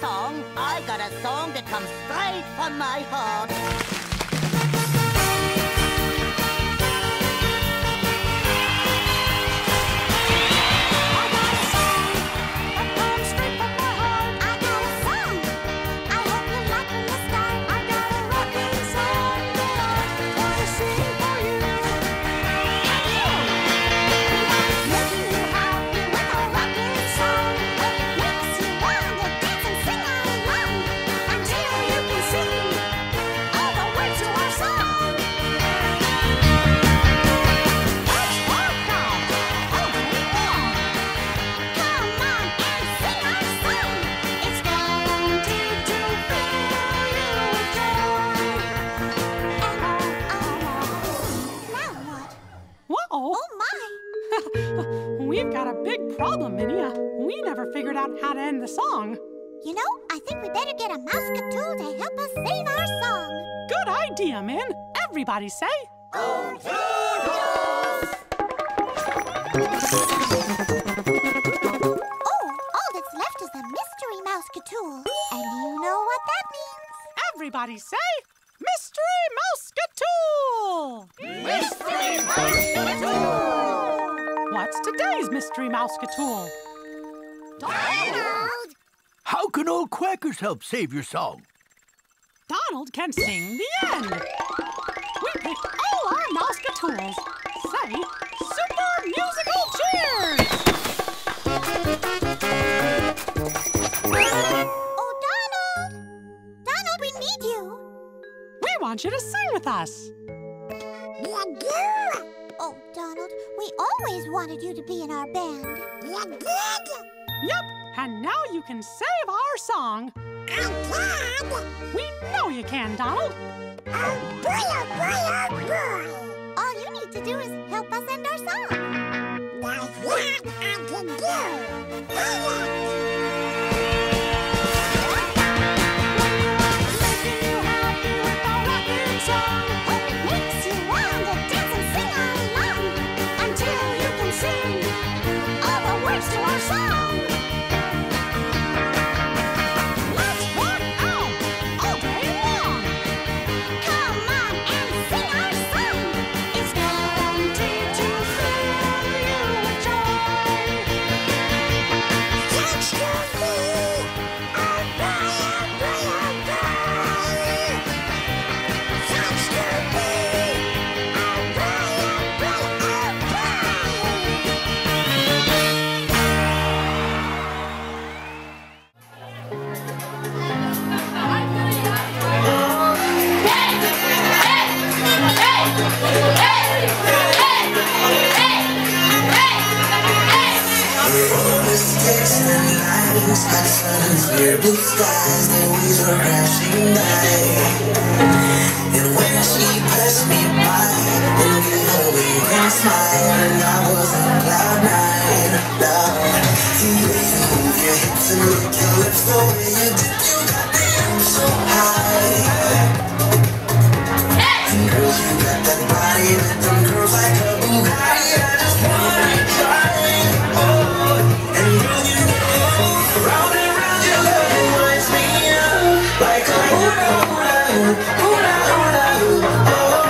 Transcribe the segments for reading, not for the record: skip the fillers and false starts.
song. I got a song that comes straight from my heart. We've got a big problem, Minnie. We never figured out how to end the song. You know, I think we better get a Mouse-Katool to help us save our song. Good idea, Min. Everybody say... Go Toodles! Oh, all that's left is the Mystery Mouse-Katool. And you know what that means. Everybody say... Mystery Mouse-Katool! Mystery Mouse-Katool! What's today's Mystery Mouse-Katool? Donald! How can old Quackers help save your song? Donald can sing the end. We picked all our Mouse-Katools. Say, super musical cheers! Oh, Donald! Donald, we need you. We want you to sing with us. Oh, Donald, we always wanted you to be in our band. Yep, and now you can save our song. I can! We know you can, Donald. Oh, all you need to do is help us end our song. That's what I can do. Clear blue skies, the waves were crashing by. And when she passed me by, and gave a wink and smile, and I was on cloud nine. Now, the way you move your hips and lick your lips, the way you dip, you got me up so high. And girl, you got that body that them girls like a Bugatti. I just wanna try it. Oh, and girl, you know, round and round your love winds me up like a hula hula hoop, hula hula hoop. Oh,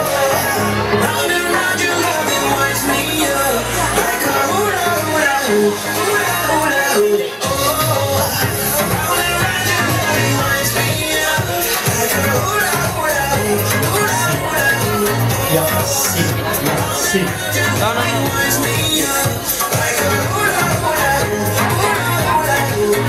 round and round your love winds me up like a hula hula hoop, hula hula hoop. Oh, round and round your love winds me up like a hula hula hoop, hula hula hoop. Yeah, see. No. Winds me up like a hula hula hoop, hula hula hoop.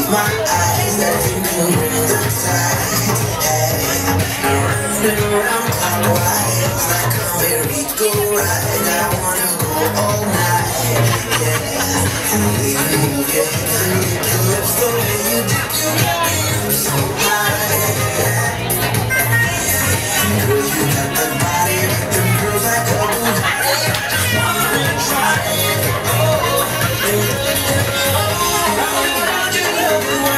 My eyes that you can bring the tide. Hey, round and around clockwise like a merry-go-round. I wanna go all night. Yeah, and the way you move your hips and lick your lips, the way you dip, you got me up so high. And girl, you got that body, them girls like a Bugatti. I just wanna try it. Oh, round and round your love.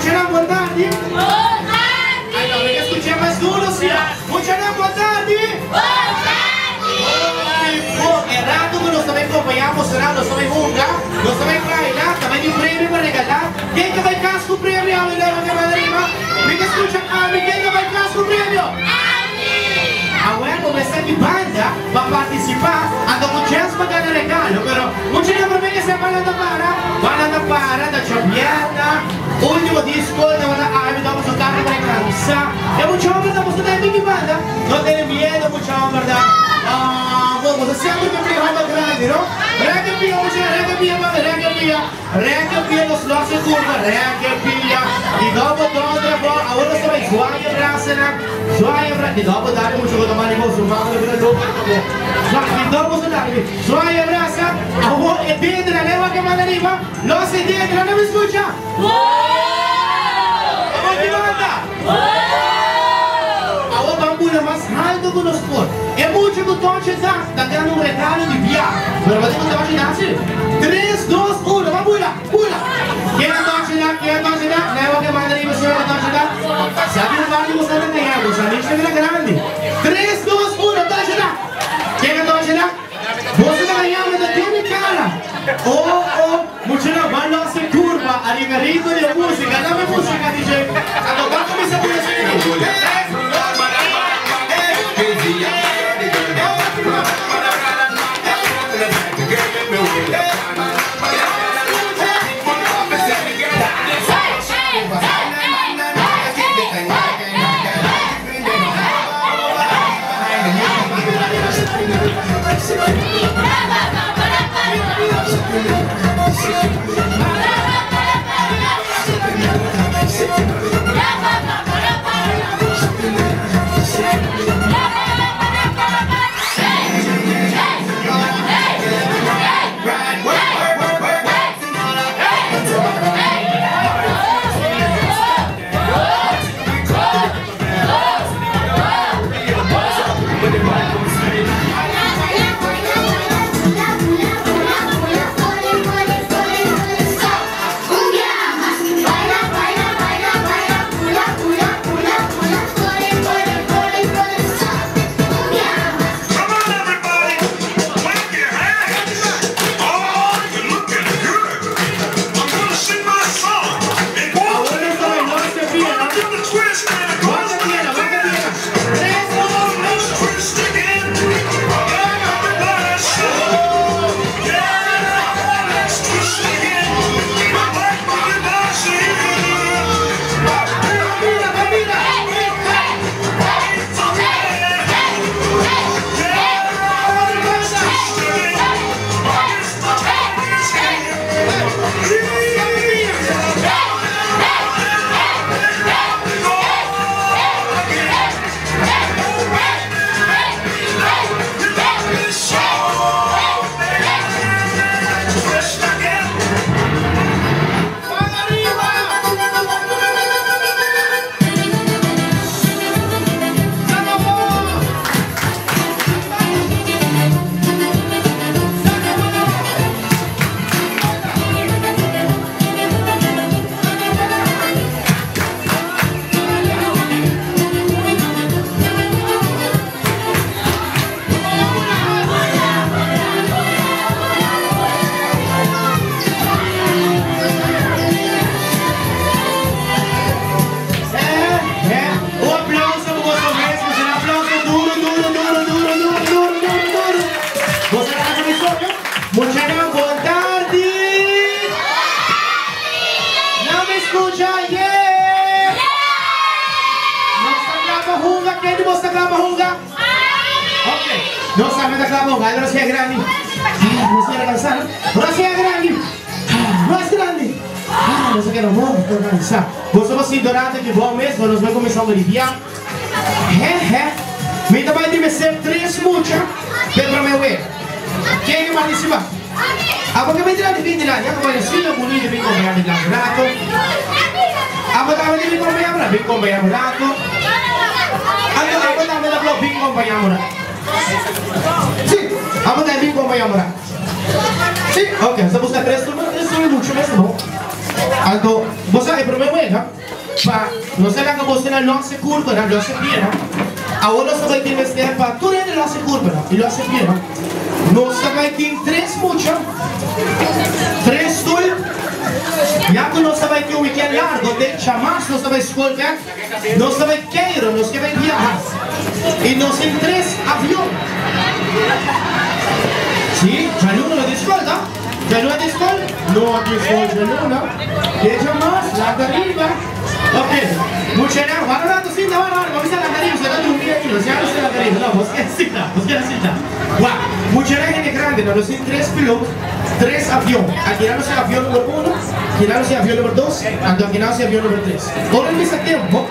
Mucha buona tardi? Allora, perché escuchiamo más duro, sì. Mucha buona tardi? Errado que nos también acompañamos, será, nos también junga, nos también baila, también un premio para regalar. ¿Quién que va a casco premio? A ver, la madrina. ¿Me escucha a mí? ¿Quién que va a casco premio? Agora começa que banda para participar, ando com chance para ganhar regalo, pero mucho tiempo para mí que se balada para da chapiata, último disco da banda Army, damos un carro para cansa. É mucho hombre da música de Big Banda, no tiene miedo, mucho hombre da. Vamos a sempre que pega uma grande, não? Reca pia los lados de curva, reca pia. E dopo outra bola, agora você vai zoar braça, e dopo dare muito jogo da mano, vamos zoar para ver o e dopo você dare, zoar braça, agora é dentro da leva que manda arriba, los é dentro, não me escuta? Vamos de banda! Agora vamos mais alto que nos for. É muito que o Tom está dando um regalo de viagem. Mas você não está imaginando? 3, 2, 1, vamos lá, pula! Quem é Tom lá? Leva que manda arriba, senhor Tom lá. Sabe o vale você não ganhar, você nem chega grande. 3, 2, 1, Tom lá. Quem é Tom lá? Você está ganhando da tua cara. Muito na banda se curva, arrigarito de música, dá-me música, DJ. Agora começa a começar. No sabe da clava, agora se é grande. Não se alcançar. Agora se é grande. Mais grande. Não sei que não vou organizar. Você vai se durante que bom mesmo, nós vamos começar a aliviar. Me dá mais de me ser 3 mucha. Pedro meu é. Quem vai participar? Agora me dá de 20 lá. Já vai ser bonito de comer de lato. Agora de comer lato. Agora me dá bloco de comer. Sì, vamos a ver cómo vamos a Sì, ok, se busca 3 turnos, 3 turnos mucho más, ¿no? Então, você é para mim, para não sei lá que você não nossa curva, não nossa pia. Agora você vai ter que estar para tudo é nossa curva, e nossa pia. Nós vai ter 3 muchas, 3 tool. Já que nós vai ter weekend largo, de chamas, nós vai escolher, nós vai querer, nós vai viajar. E nós tem 3 aviões. Sim, já não é de escola, já não é de escola, não é de escola, já não. Deixa mais, lá arriba. Ok, muchas gracias. Ahora tú sí, vamos a la cariño, se da un día aquí, no se hace la cariño, no, vos quieres cita. Guau, mucha gente grande, no son 3 pilotos, 3 aviones. Aquí no sea avión número 1, aquí no sea avión número 2, aquí no sea avión número 3. Ahora en ese tiempo,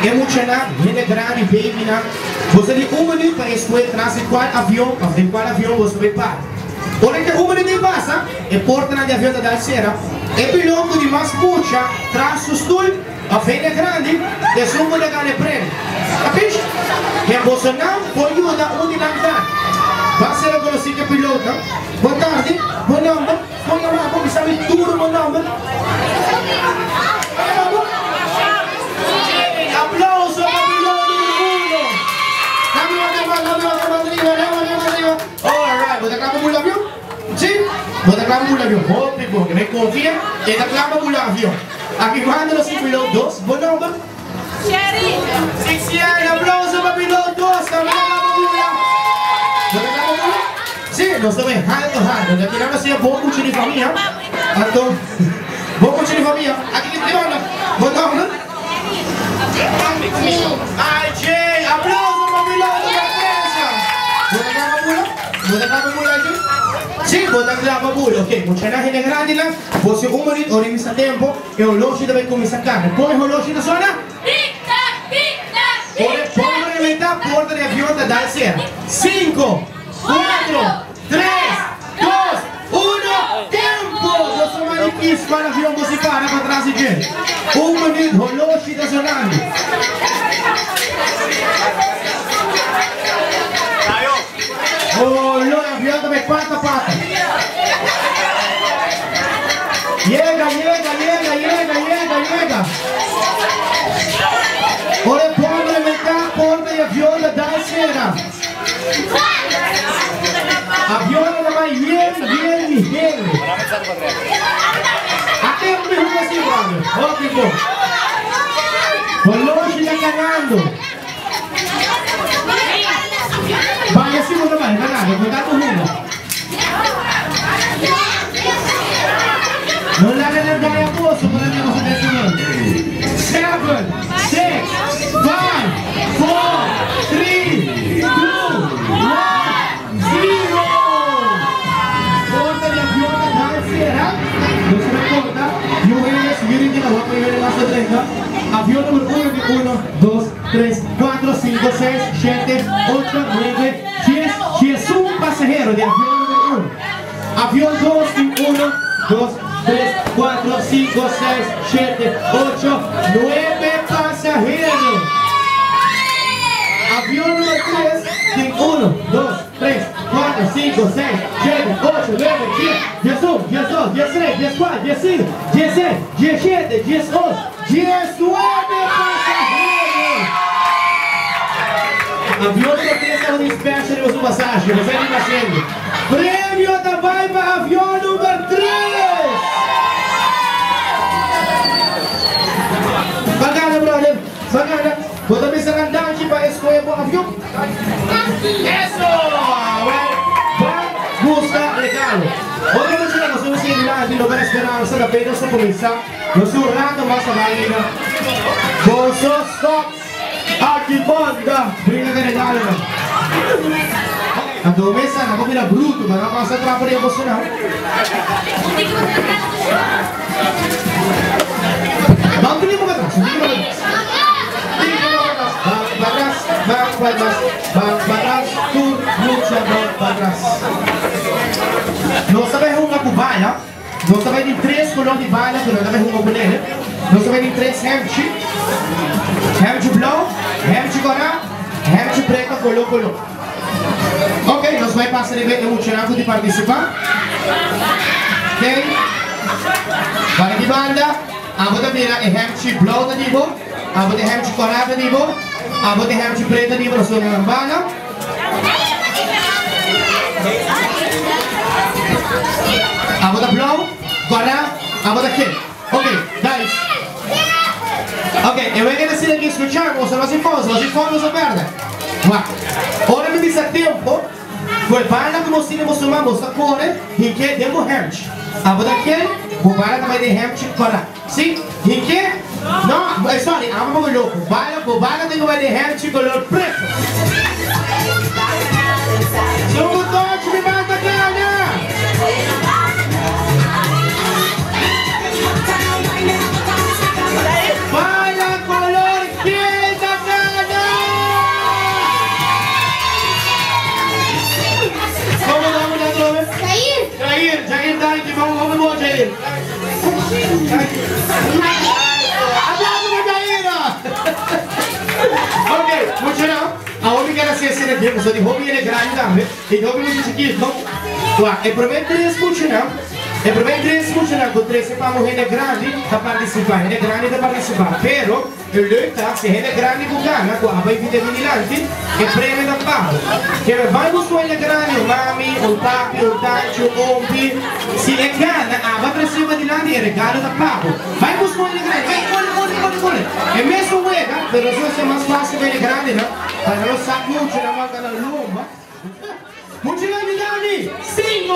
es mucha gente grande, baby, vos tenés 1 minuto para escoger de cuál avión vos vai parar. Ahora que 1 minuto pasa, el porta de avión de Dalcera, el piloto de más mucha, tras su stool, a feira grande, e sumo da gane prêmio. Capisce? E a Bolsonaro pode ajudar onde não está. Vai ser a conhecida pilota. Boa tarde, bom nome. Põe a mão, como sabe tudo, bom nome. Aplauso para o piloto número 1. Alright, ¿vos acabas por el avión? Sí, vos acabas por el avión. Óptimo, que me confía, y acabas por el avión. Aquí manda los pilotos 2, buen nombre. Sherry. Sí, Sherry, aplauso para piloto 2. Sí, no se ve, alto. Aquí no se ve bom mucho de familia. Alto, bom mucho de familia. Aquí que te van, buen nombre. Ay, Jay, aplauso para piloto de defensa. Sim, vou dar uma bola, ok? Muita gente grande lá, você minuto, ou nesse tempo, e o longe deve começar a carne. Põe o longe na zona. Põe a metade da porta de avião da Dalcera. 5, 4, 3, 2, 1, tempo! Eu sou mais difícil para o avião, você para trás de gente. 1 minuto, o longe da zona. Oh, el avión de 4 patas. Llega. Ahora pongo la mitad porta de avión de Dalcera. Avión de va bien. Até o mesmo assim, brother. Ó, que bom. O longe está cagando. Vai assim, não vai, cuidado com o rumo. Não larga na gaia poço para mim não fazer isso. 7, 6, 5, 4, 3, 2, 1, 0. Porta de avião da Dalcera. Você vai cortar. E o rei subir aqui na rua para ir lá sobre ele. Avión número 1, 2, 3, 4, 5, 6, 7, 8, 9, 10. Si es un pasajero de avión número 1. Avión 2, 1, 2, 3, 4, 5, 6, 7, 8, 9 pasajeros. Avión número 3, 1, 2, 3, 4, 5, 6, 7, 8, 9, 10, 11, 12, 13, 14, 15, 16, 17, 18, 19 pasajeros! Avião de proteção de espécie de sua passagem, você está fazendo. Prêmio da vai para avião número 3! Bacana, brother, bacana. Vou também ser andante para escolher o avião. Isso! Busca regalo. Hoy no se nos hemos ido a no para esperanza da pena só começar. Eu sou o rato massa marina. Bolsos stop. Aqui banda. Brinca de regalo. A domessa na comida bruto, mas não passa trapa de emocional. Vamos vir para trás. Para trás, tu lucha para trás. Nós sabemos uma cubana, nós sabemos de 3 colores de bala, que nós sabemos uma colher. Nós sabemos de 3 hemd blau, hemd coral, hemd preta, color. Ok, nós vamos passar de ver emocionado de participar. Ok? Para di banda, abot na pila i-hemchi blow na dibo, abot i-hemchi korat na dibo, abot i-hemchi plate na dibo na sunod ng bala. Abot na blow, korat, abot na kick. Okay, guys. Okay, e voi che siete che scucciamo, se lo si fondo, si perde. Ma, ora mi disse a tempo, quel bala che mostrino musulmano sta cuore, in che devo hemchi. Abot na kick. Bubala também tem hemchi korat. Sim? Em que? Não, sorry, I'm a louco. Bubala tem que ter hemchi color preto. Segundo toque, me mata a cara. Bala color quinta cara. Como o nome da nome? Jair, dai, que vamos Jair. Okay, mucho now. Ahora me queda hacer ese tiempo, so di hobby ele grande también. Y hobby me dice que no. E prometto di escuchar. E prometto di escuchar con tre sepamos ele grande da participar, ele grande da participar. Pero il luta se ele grande bugana, qua vai vite vigilanti e preme da palo. Che vai busco ele grande, mami, un papi, un taccio, ompi. Si è gana, va pressione di là e regalo da palo. Vai busco ele grande, vai, corre. E messo uega, però se è más fácil ele grande, no? Para lo sa mucho la manca la lumba. Mucho la Milani, 5,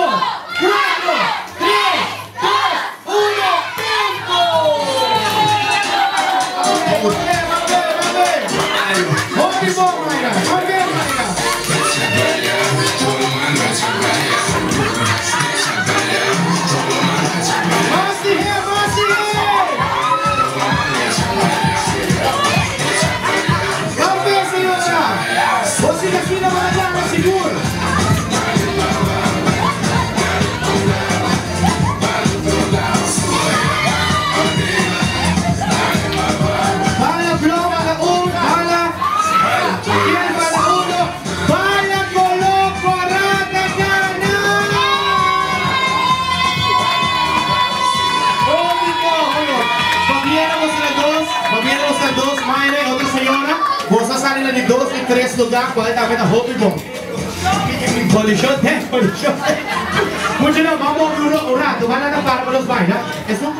4, 3, 2, 1, tempo! Oggi buon, Você daqui na Mariana, segura! Bala blow, bala un, bala! Kiel bala uno, bala color corata gana! Vamos a dos, Mayre, otra señora. Vos a salir de 2 y 3 lugares, cuál es la meta hobby bom. Colisión, colisión. Mucho no, vamos un rato, van a tapar los bailas. Eso.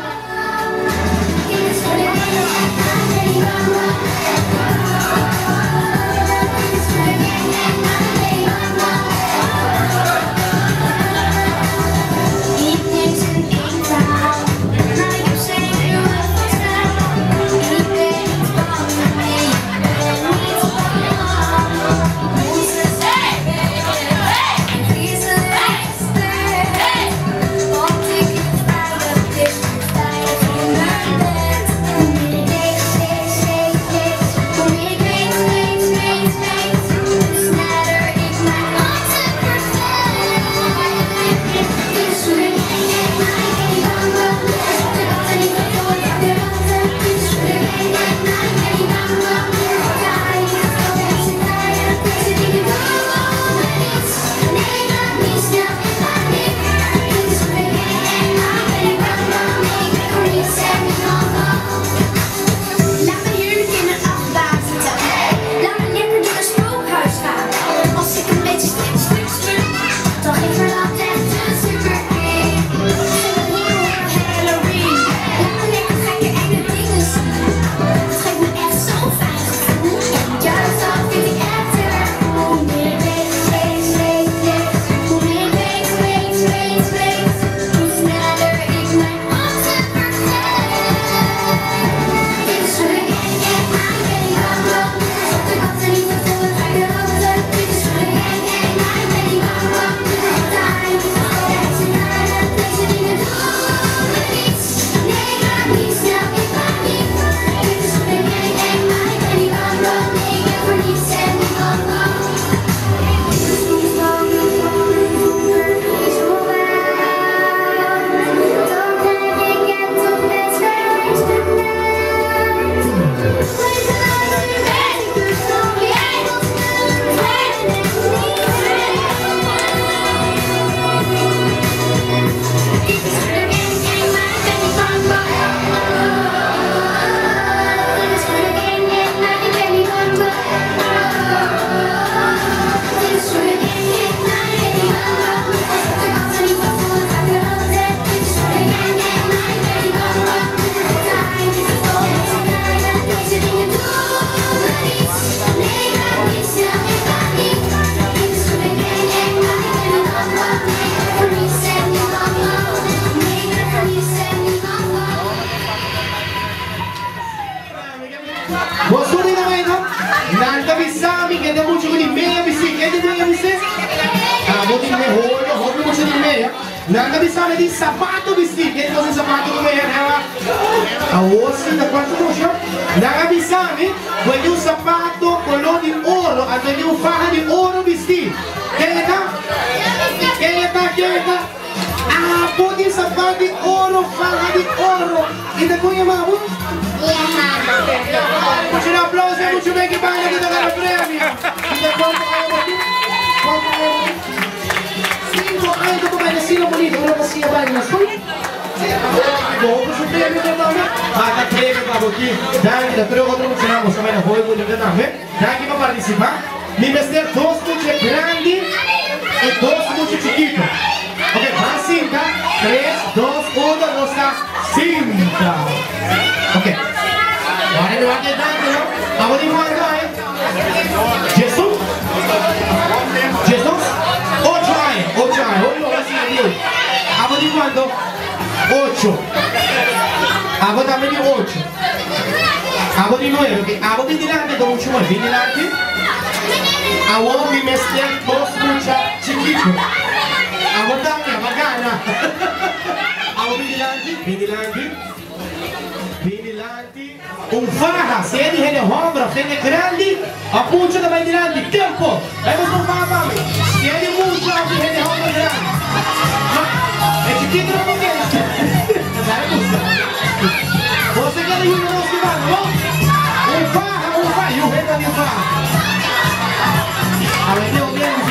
Nakabisame di sapato vestiti. Che cosa sapato come era? A ossi da quanto conosco? Nakabisame, voglio un sapato color di oro, voglio un faja di oro vestiti. Che è? Ah, podi sapato di oro, faja di oro. E da come chiamavo? Mucho un applauso e mucho bene che banda che dà la premia. Ay, dopo bene, sì, lo bonito, quello che sia bene, ascolti? Dopo su premio che dà me? Ma da premio, bravo, chi? Dai, da però quando non ce l'abbiamo, se mai voi voglio che dà me? Dai, chi va a participare? Mi vestire dos mucho grandi e dos mucho chiquito. Ok, va cinta, 3, 2, 1, no está cinta. Ok. Ahora le va a quedar, ¿no? Vamos a ir a Jesús. Jesús. 8 años. Hoy lo va a decir. Vamos a ir cuando 8. Vamos a ir 8. Vamos a ir 9. Ok. Vamos a ir delante con mucho más. Viene delante. Vamos a ir mezclar dos muchas chiquitos. Vamos a darle bacana. Vamos a ir delante. Viene delante. Un faja, se è di hele hombra, se è grandi, appunto da mai grandi, tempo! Vamos con papà, se è di mucho, di hele hombra grandi. E ci chiedono con che? Dai, gusta. Você quer ir no nosso lado, no? Un faja, io vedo di faja. Avete un bene,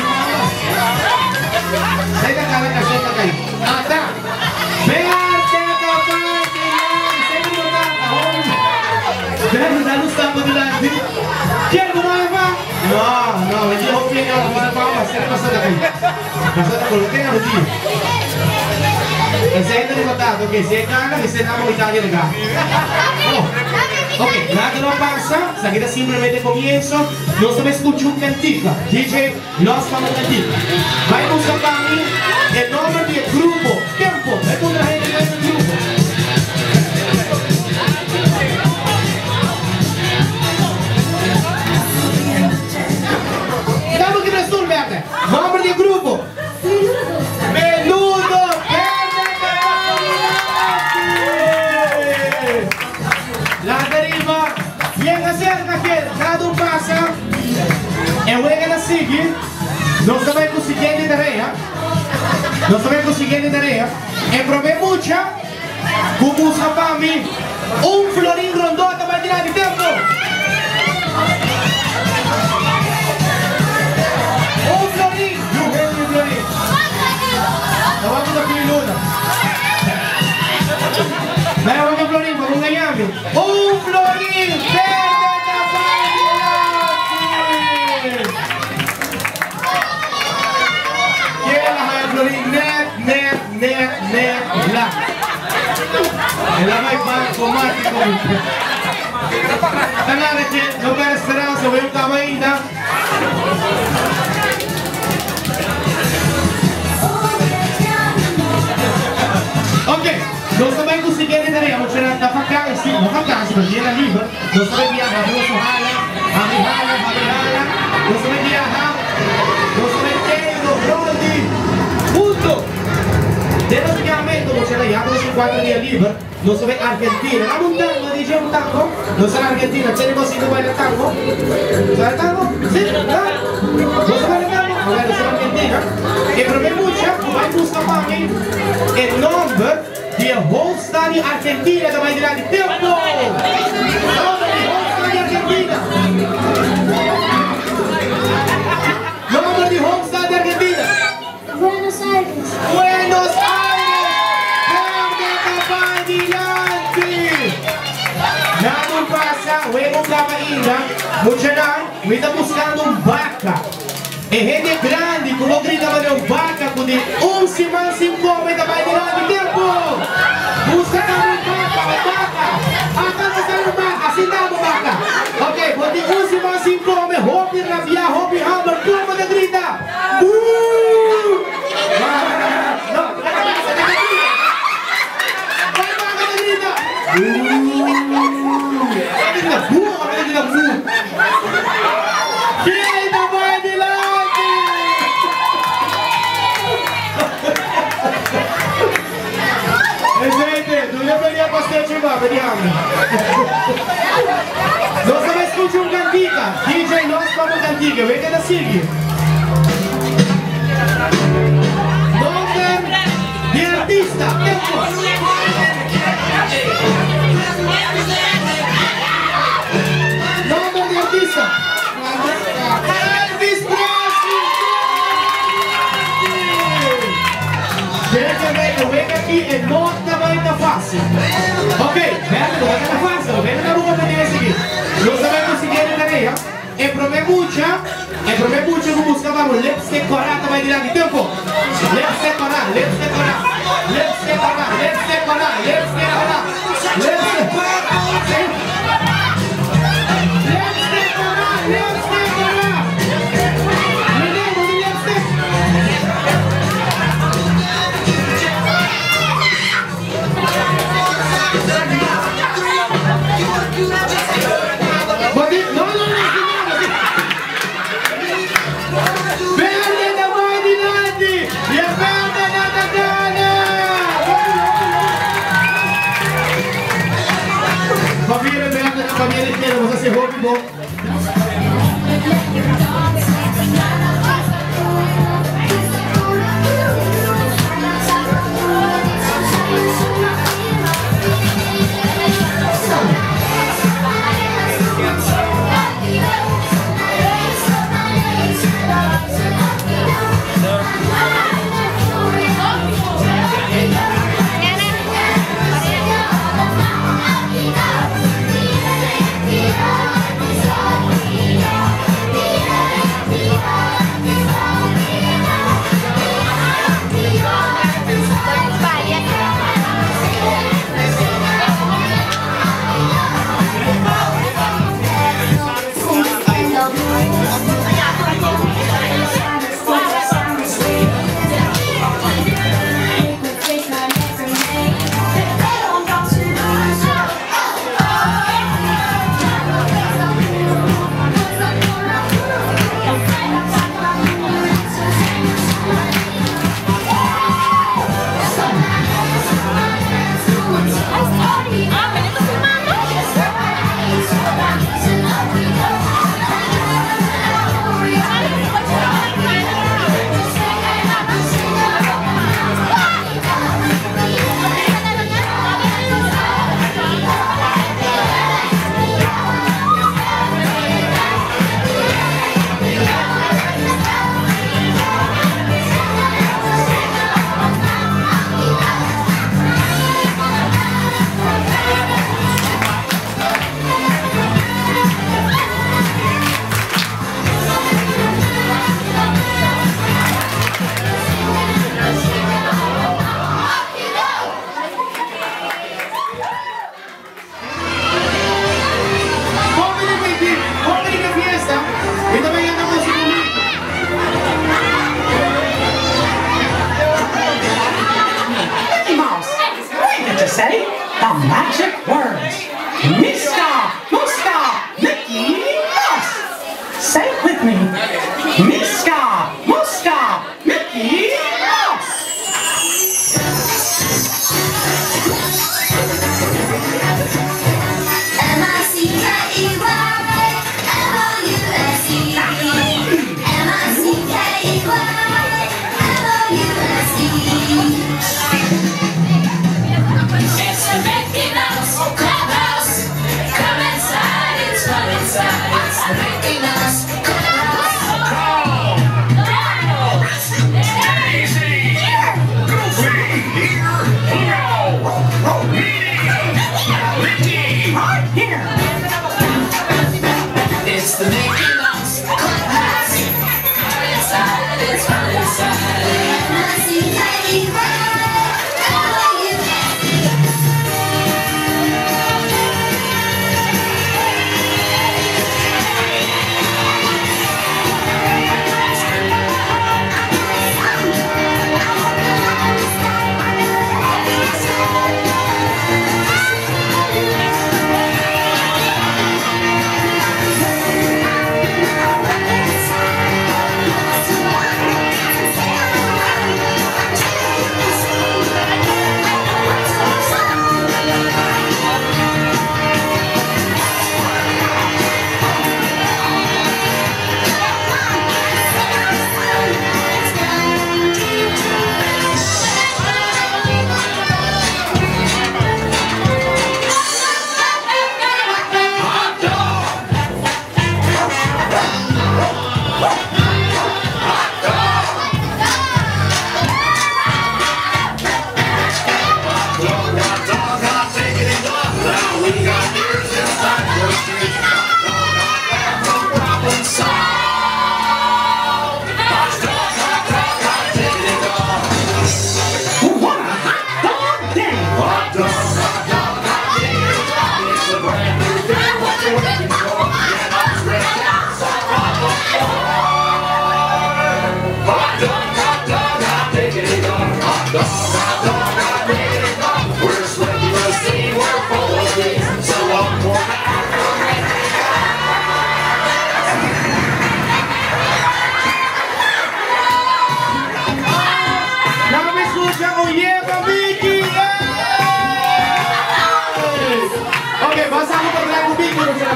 sei da cara, sei da cara. Ah, tá. Dai, stanno davanti. Chi è il comune fa? No, vediamo qui la cosa fa, se ne passata qui. Passata con lo che non dico. E se è ricordato che se è cara che se andiamo in Italia regalo. Ok, nada no pasa, seguida simplemente comienzo. Nos me escucho un cantica. DJ, los vamos a cantica. Vai buscar para mí el nombre del grupo. Tiempo, es una gente de ese grupo. Nombre del grupo. Menudo Verde. La deriva. Bien acerca que cada uno pasa. Y juegan así. No saben consiguiente tarea. No saben consiguiente tarea. Y probé mucha. Como usa para mí. Un florín grandota para tirar de tiempo. Vamos a Filuna. Dai, vamos a Florin, con un gallame. Un Florin verde da Bagliati. Chi è la Florin? La. E la vai fare con Marti comunque. Canale che non per speranza, vuoi un cavaina? Ok, non saben conseguir tarea, mucho da vacanza, sí, no vacanza, pero viene libre. No saben viajar, no saben no saben viajar, no saben qué, no Roldi, punto. Desgraciadamente, mucho de allá, 4 días libres, no saben Argentina. ¿Dame un tango, DJ, un tango? No saben Argentina, tenemos 5 bailes tango. ¿Saben tango? Sí, ¿no? ¿No saben tango? A ver, no saben Argentina. Y probé mucho, vai buscar para mí el nombre de hosta de Argentina da vai de tempo. Nombre de hosta de Argentina. Nombre de hosta de Argentina. Buenos Aires. Buenos Aires. Verde da Bagliati. Nada pasa, juego cabaína. Mucha nada, me está buscando un vaca. E gente grande, como gritava de vaca, com de 11 mais 5 homens da Bagliati de tempo. Busca também vaca. Acá não sai vaca, assim dá vaca. Ok, com de 11 mais 5 homens, Hopi, Rabia, Hopi, Hammer, como de grita. Não, vai vaca de grita. Vai grita, Quem da Bagliati? vediamo. Non se mai scusi un cantica, DJ non scusa un cantica, venga da Sighi. Number di artista, tempo. Number di artista. Elvis Presley. Venga aqui e nota vai da fácil. Ok, bello, vai da fácil, venga da rua para dia seguinte. Lo sabemos si viene da meia. E prove mucha como buscavamo lipstick corata vai di là di tempo. Lipstick corata, lipstick corata. Lipstick corata, lipstick corata, lipstick corata. Lipstick corata. Lipstick corata, lipstick corata. Vediamo di lipstick. Família inteira, você se rouba bom. Yeah.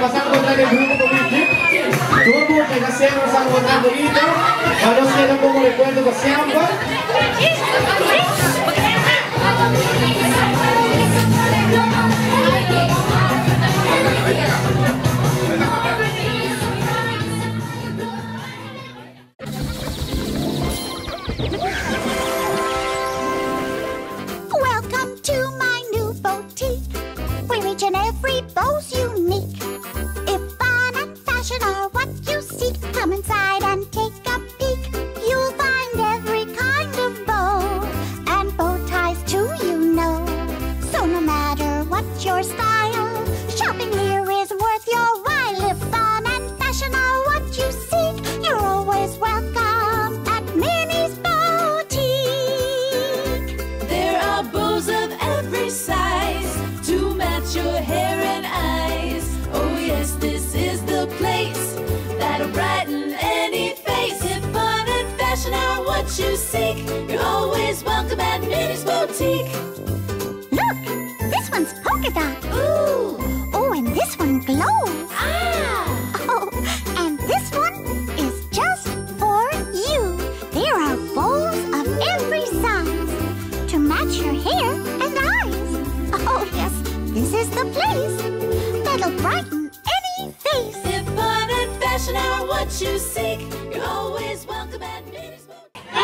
vas a encontrar el grupo con Vicky. Turbo, que ya se nos ha encontrado ahorita. Ahora nos queda como recuerdo que se llama. Welcome to my new boutique, where each and every bow's unique. If fun and fashion are what you seek, come inside and take a peek. You'll find every kind of bow, and bow ties too, you know. So no matter what your style, shopping here is worth your while. If fun and fashion are what you seek, you're always welcome at Minnie's Boutique. There are bows of every size to match your hair and eyes. Oh yes, this is the place that'll brighten any face. If fun and fashion are what you seek, you're always welcome at Minnie's Boutique. Look, this one's polka dot. Ooh. Oh, and this one glows. Ah! Oh, and this one is just for you. There are bows of every size to match your hair and eyes. Oh, yes, this is the place that'll brighten any face. If fun and fashion are what you seek, you're always welcome at Minnie's Boutique.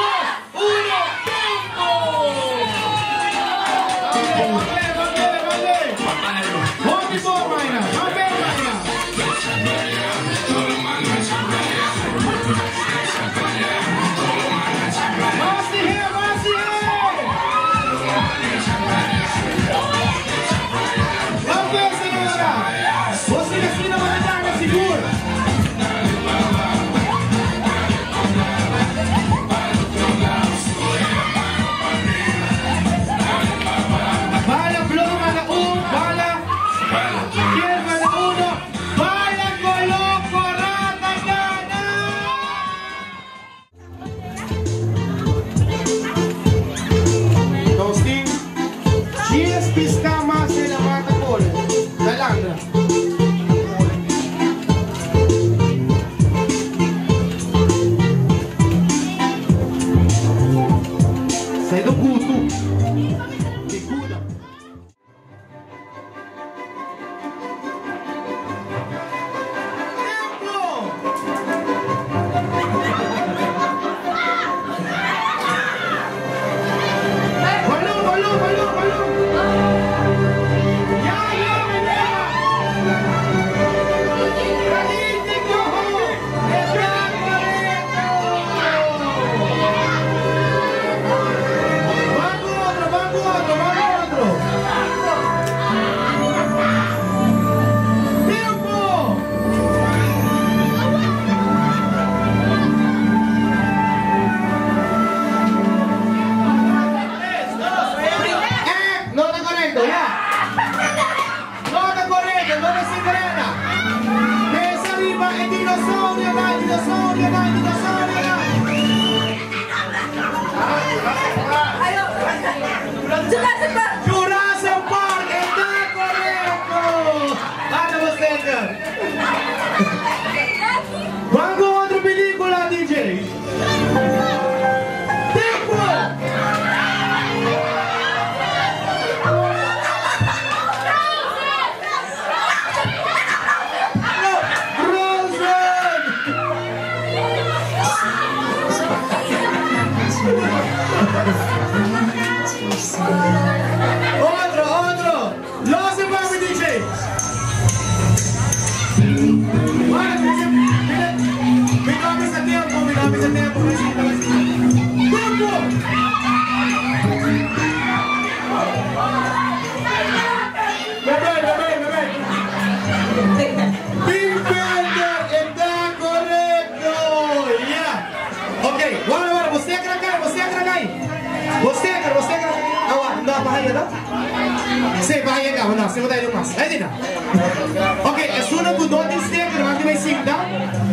Okay, as soon as you notice sticker, mandi may sigda.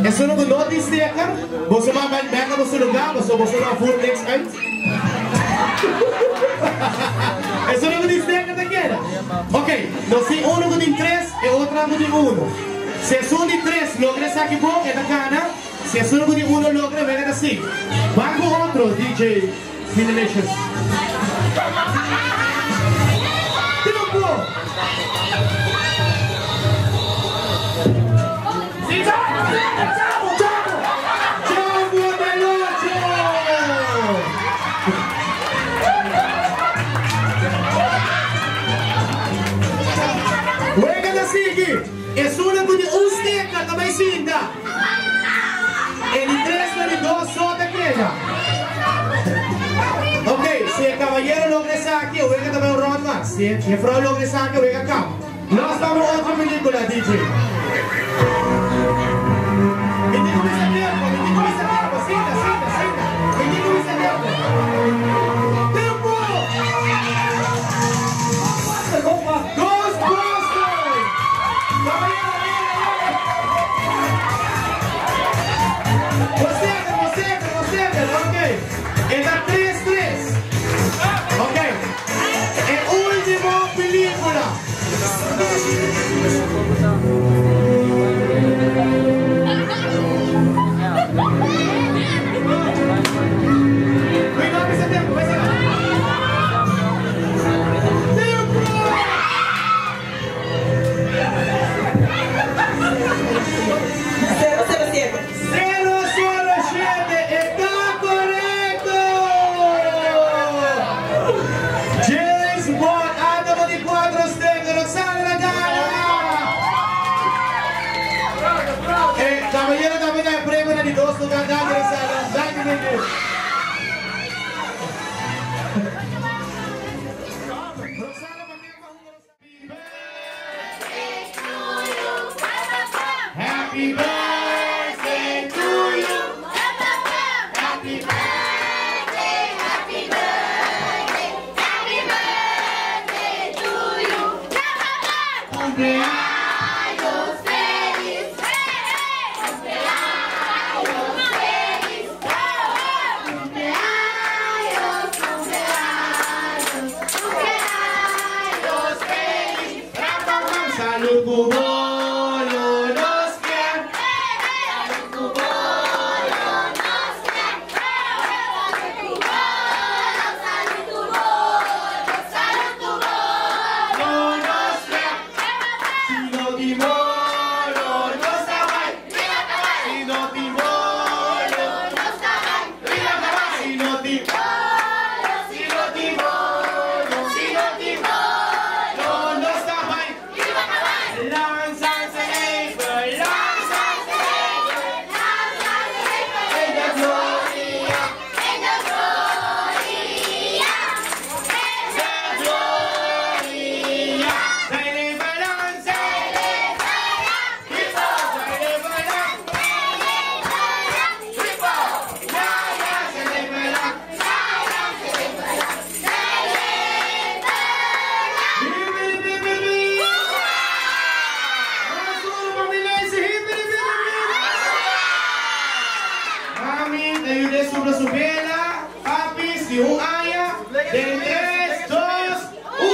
As soon as you notice sticker, você vai bem no seu lugar, você vai for next time. As soon as you sticker daquela. Okay, não sei um tem 3 e outro tem 1. Se es uno de 3 logra saque bom, es gana. Si es uno de 1 logra, venga así. Va con otro, DJ Finalicious. ¡Tiempo! ¡Sí, ¡Chavo, veloce! Venga así, es una de usted, também sinta. El 3 de 2 sota queda. Ok, si el caballero logra saque, venga también un round más. Si el fraude logra saque, venga acá. Nós estamos en otra película, DJ. Vení con ese tiempo, sinta. Vení con ese tiempo. ¡Tiempo! ¡Ghostbusters! Caballero, Você, ok. Está 3-3. Ok. Es última película. Cuidado ese tiempo, caballero también hay premio de 2 lugares de Happy birthday to you. Happy birthday, happy birthday, happy birthday to you. Cumpleaños feliz, cumpleaños feliz, cumpleaños feliz. Salud, Cubo. Sobre su vela, papis y un aya de 3, 2, 1.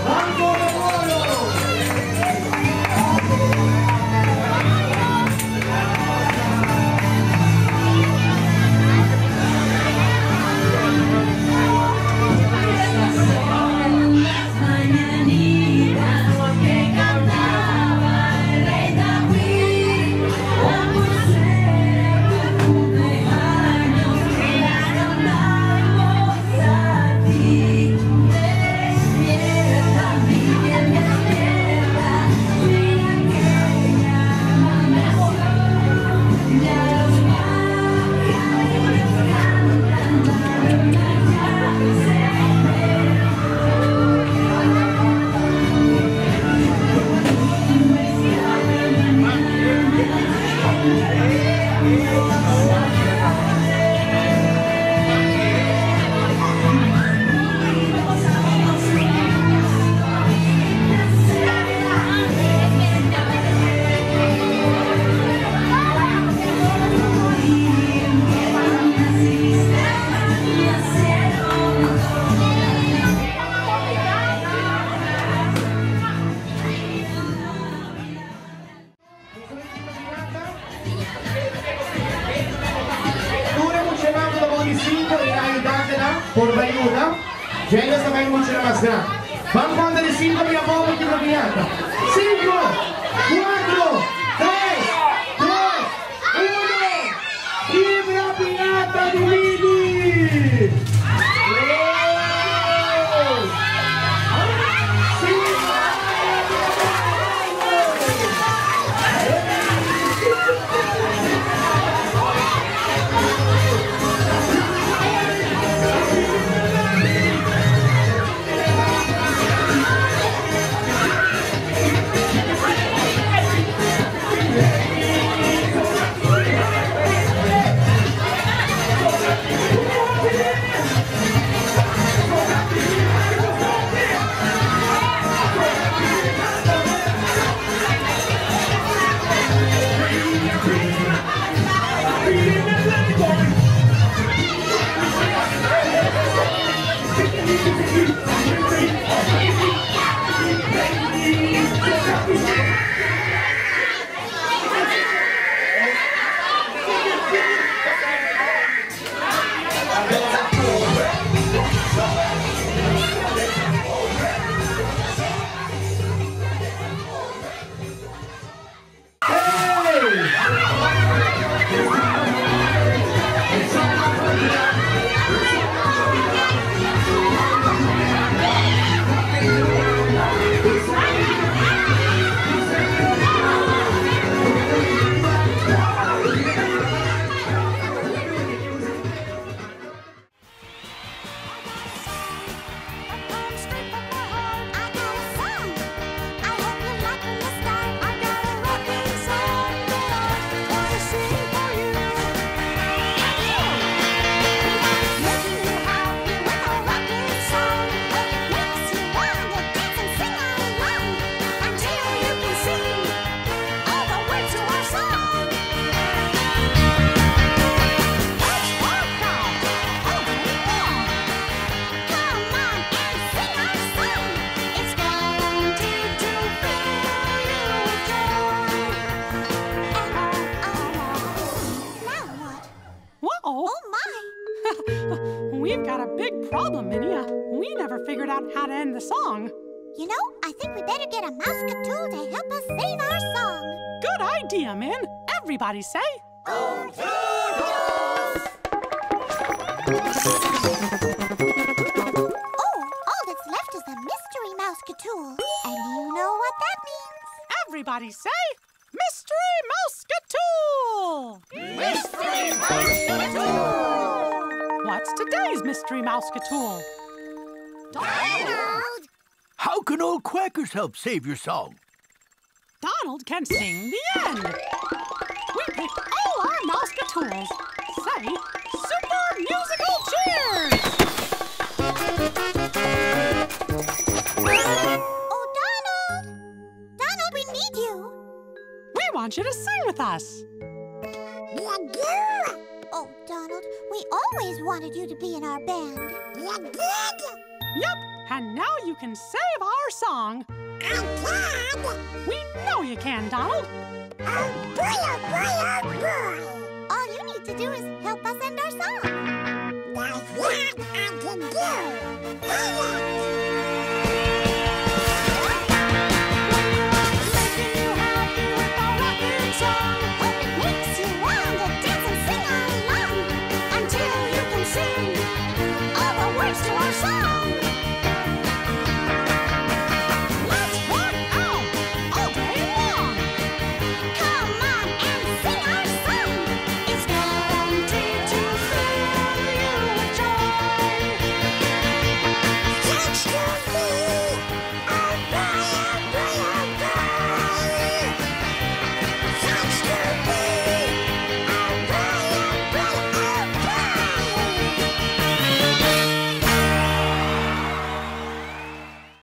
¡Banco de Polo! Mañanitas que cantaba el rey. Scende sta mai luce la mascata. Fammi contare 5 mia bomba che l'ho pigliata. 5, 4, 3, 2, 1. Libra pigliata di Lili! We've got a big problem, Minnie. We never figured out how to end the song. You know, I think we better get a Mousketool to help us save our song. Good idea, Min. Everybody say... Go Toodles! Oh, all that's left is the Mystery Mousketool. And you know what that means. Everybody say... Mystery Mousketool! Mystery Mousketool! What's today's Mystery Mousketool? Donald! How can old Quackers help save your song? Donald can sing the end. We picked all our Mousketools. Say, Super Musical Cheers! Oh, Donald! Donald, we need you. We want you to sing with us. Oh, Donald, we always wanted you to be in our band. Yup, and now you can save our song. We know you can, Donald. All you need to do is help us end our song.